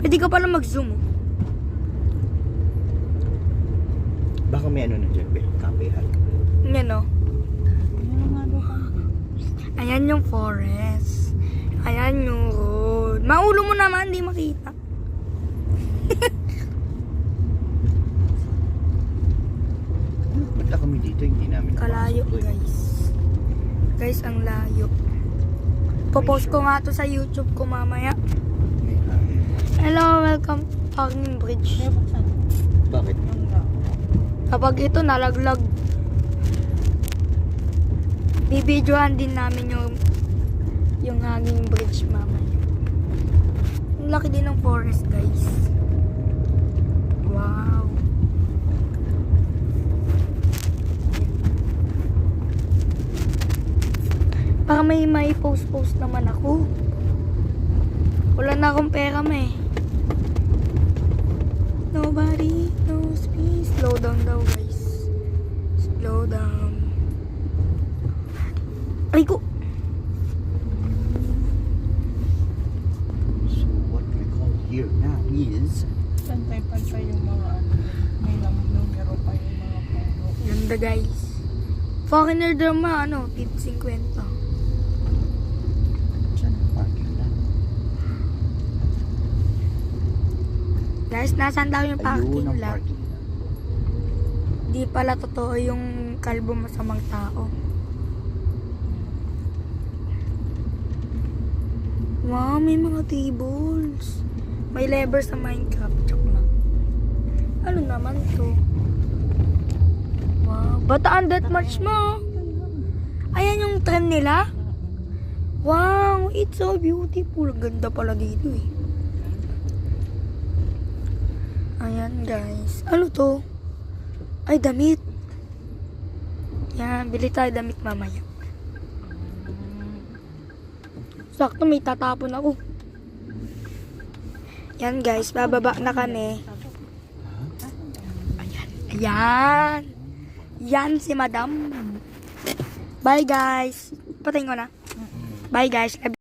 Pwede ka pala mag-zoom. Oh. Baka may ano na dyan, copyright. Yan o. Ayan yung forest. Ayan yung road. Maulo mo naman, di makita. Ba't kami dito, hindi namin Kalayo, napasok, eh. guys. Guys, ang layo. Popost ko nga to sa YouTube ko mamaya. Hello, welcome to Hanging Bridge. Bakit? Kapag ito nalaglag, bibidyohan din namin yung Hanging Bridge mamaya. Ang laki din ng forest, guys. Wow. Para may post naman ako. Wala na akong pera, eh. Nobody knows me. Slow down daw, guys. Slow down. Ay ko. So what we call here now is Pantay-pantay yung mga ano. May numero pa yung mga puno. Ganda, guys. Foreigner drama, 50-50. dyan ang parking lang. Guys, nasaan daw yung parking Ayun ang lot? parking lang. Di pala totoo yung kalbo masamang tao. Wow, may mga tables. May lever sa Minecraft. Joke lang. Ano naman to? Wow. Bataan Deathmatch mo. Ayan yung trend nila. Wow, it's so beautiful. Ganda pala dito eh. Ayan guys. Ano to? Ay, damit. Yan, bili tayo damit mamaya. Sakto, may tatapon ako. Yan guys, bababa na kami. Ayan. Ayan. Yan si Madam. Bye guys. Patayin ko na. Bye guys.